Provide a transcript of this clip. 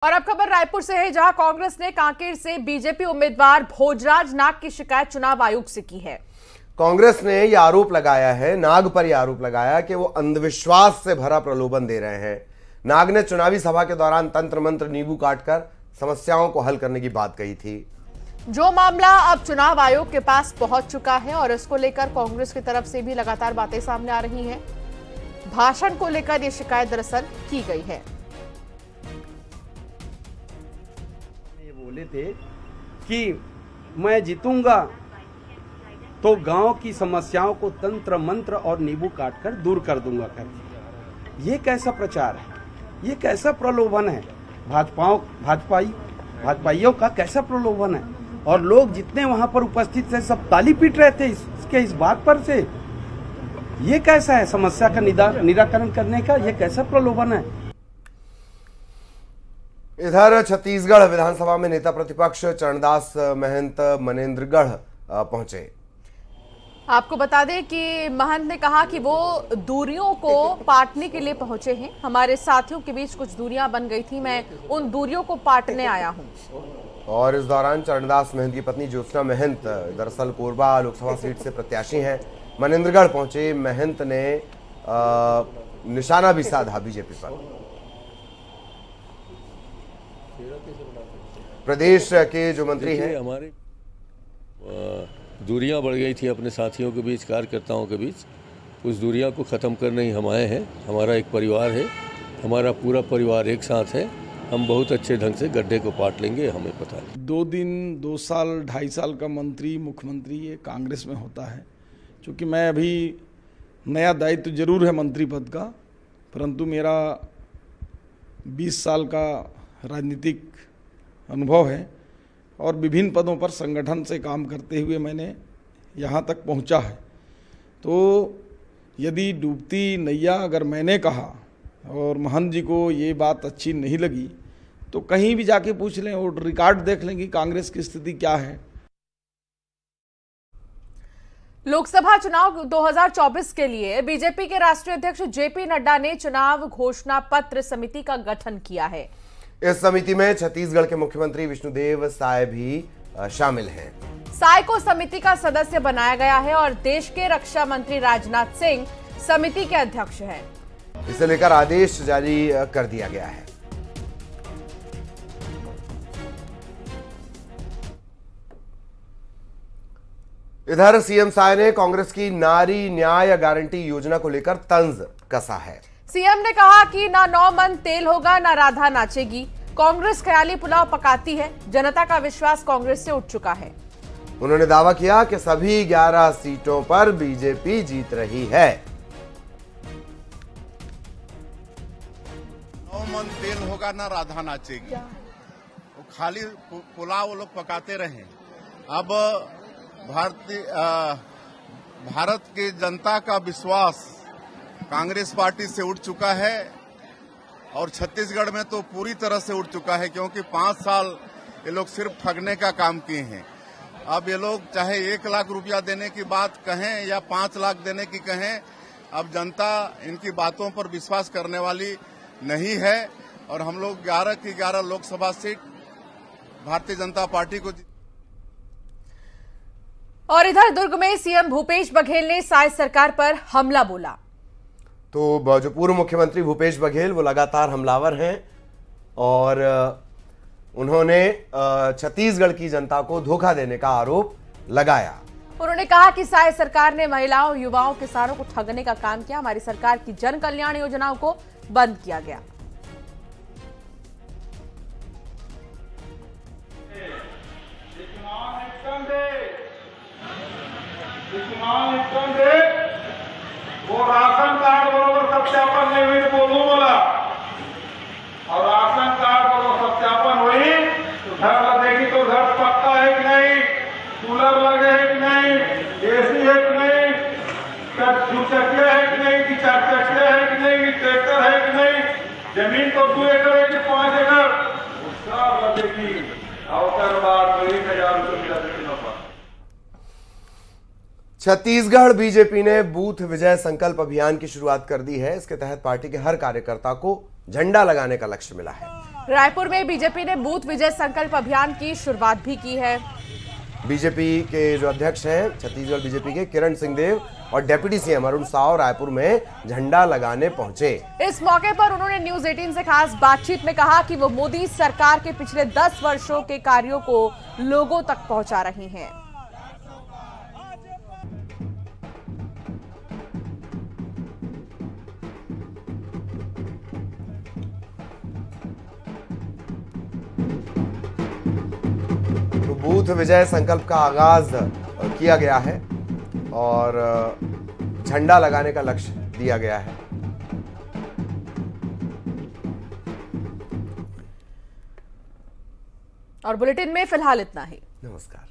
और अब खबर रायपुर से है, जहां कांग्रेस ने कांकेर से बीजेपी उम्मीदवार भोजराज नाग की शिकायत चुनाव आयोग से की है। कांग्रेस ने यह आरोप लगाया है, नाग पर यह आरोप लगाया कि वो अंधविश्वास से भरा प्रलोभन दे रहे हैं। नाग ने चुनावी सभा के दौरान तंत्र मंत्र नींबू काटकर समस्याओं को हल करने की बात कही थी। जो मामला अब चुनाव आयोग के पास पहुंच चुका है और इसको लेकर कांग्रेस की तरफ से भी लगातार बातें सामने आ रही हैं। भाषण को लेकर यह शिकायत दरअसल की गई है। ये बोले थे कि मैं जीतूंगा तो गांव की समस्याओं को तंत्र मंत्र और नींबू काटकर दूर कर दूंगा करके। ये कैसा प्रचार है, ये कैसा प्रलोभन है, भाजपाइयों का कैसा प्रलोभन है। और लोग जितने वहां पर उपस्थित थे सब ताली पीट रहे थे इस बात पर से। ये कैसा है समस्या का निराकरण करने का, ये कैसा प्रलोभन है। इधर छत्तीसगढ़ विधानसभा में नेता प्रतिपक्ष चरणदास महंत मनेन्द्रगढ़ पहुंचे। आपको बता दें कि महंत ने कहा कि वो दूरियों को पाटने के लिए पहुंचे हैं। हमारे साथियों के बीच कुछ दूरियां बन गई थी, मैं उन दूरियों को पाटने आया हूं। और इस दौरान चरणदास महंत की पत्नी ज्योत्सना महंत दरअसल कोरबा लोकसभा सीट से प्रत्याशी हैं। मनेन्द्रगढ़ पहुंचे महंत ने निशाना भी साधा बीजेपी पर। प्रदेश के जो मंत्री हैं, हमारे दूरियां बढ़ गई थी अपने साथियों के बीच, कार्यकर्ताओं के बीच। उस दूरियां को ख़त्म करने ही हम आए हैं। हमारा एक परिवार है, हमारा पूरा परिवार एक साथ है। हम बहुत अच्छे ढंग से गड्ढे को पाट लेंगे, हमें पता है। 2 दिन 2 साल 2.5 साल का मंत्री मुख्यमंत्री ये कांग्रेस में होता है। क्योंकि मैं अभी नया दायित्व जरूर है मंत्री पद का, परंतु मेरा 20 साल का राजनीतिक अनुभव है और विभिन्न पदों पर संगठन से काम करते हुए मैंने यहाँ तक पहुँचा है। तो यदि डूबती नैया अगर मैंने कहा और महंत जी को ये बात अच्छी नहीं लगी तो कहीं भी जाके पूछ लें और रिकॉर्ड देख लें कि कांग्रेस की स्थिति क्या है। लोकसभा चुनाव 2024 के लिए बीजेपी के राष्ट्रीय अध्यक्ष जेपी नड्डा ने चुनाव घोषणा पत्र समिति का गठन किया है। इस समिति में छत्तीसगढ़ के मुख्यमंत्री विष्णुदेव साय भी शामिल हैं। साय को समिति का सदस्य बनाया गया है और देश के रक्षा मंत्री राजनाथ सिंह समिति के अध्यक्ष हैं। इसे लेकर आदेश जारी कर दिया गया है। इधर सीएम साय ने कांग्रेस की नारी न्याय गारंटी योजना को लेकर तंज कसा है। सीएम ने कहा कि ना 9 मन तेल होगा ना राधा नाचेगी। कांग्रेस ख्याली पुलाव पकाती है, जनता का विश्वास कांग्रेस से उठ चुका है। उन्होंने दावा किया कि सभी 11 सीटों पर बीजेपी जीत रही है। 9 मन तेल होगा ना राधा नाचेगी। वो खाली पुलाव वो लोग पकाते रहे। अब भारत की जनता का विश्वास कांग्रेस पार्टी से उठ चुका है और छत्तीसगढ़ में तो पूरी तरह से उठ चुका है, क्योंकि 5 साल ये लोग सिर्फ ठगने का काम किए हैं। अब ये लोग चाहे 1 लाख रुपया देने की बात कहें या 5 लाख देने की कहें, अब जनता इनकी बातों पर विश्वास करने वाली नहीं है। और हम लोग 11 की 11 लोकसभा सीट भारतीय जनता पार्टी को। और इधर दुर्ग में सीएम भूपेश बघेल ने साय सरकार पर हमला बोला। तो जो पूर्व मुख्यमंत्री भूपेश बघेल वो लगातार हमलावर हैं और उन्होंने छत्तीसगढ़ की जनता को धोखा देने का आरोप लगाया। उन्होंने कहा कि साय सरकार ने महिलाओं, युवाओं, किसानों को ठगने का काम किया। हमारी सरकार की जन कल्याण योजनाओं को बंद किया गया। वो राशन कार्ड बरोबर सत्यापन नहीं हुई बोलू बोला, और राशन कार्ड बरोबर सत्यापन हुई तो घर लगेगी तो घर पक्का है कि नहीं, कूलर लगे है कि नहीं, एसी है कि नहीं, 2 चकिया है कि नहीं, 4 चकिया है कि नहीं, ट्रैक्टर है कि नहीं, जमीन तो 2 एकड़ है कि 5 एकड़, सब लगेगी। और बाद 1000 रुपया देना पड़ा। छत्तीसगढ़ बीजेपी ने बूथ विजय संकल्प अभियान की शुरुआत कर दी है। इसके तहत पार्टी के हर कार्यकर्ता को झंडा लगाने का लक्ष्य मिला है। रायपुर में बीजेपी ने बूथ विजय संकल्प अभियान की शुरुआत भी की है। बीजेपी के जो अध्यक्ष हैं छत्तीसगढ़ बीजेपी के किरण सिंहदेव और डिप्टी सीएम अरुण साव रायपुर में झंडा लगाने पहुंचे। इस मौके पर उन्होंने न्यूज 18 से खास बातचीत में कहा कि वो मोदी सरकार के पिछले 10 वर्षों के कार्यों को लोगों तक पहुंचा रही हैं। बूथ विजय संकल्प का आगाज किया गया है और झंडा लगाने का लक्ष्य दिया गया है। और बुलेटिन में फिलहाल इतना ही। नमस्कार।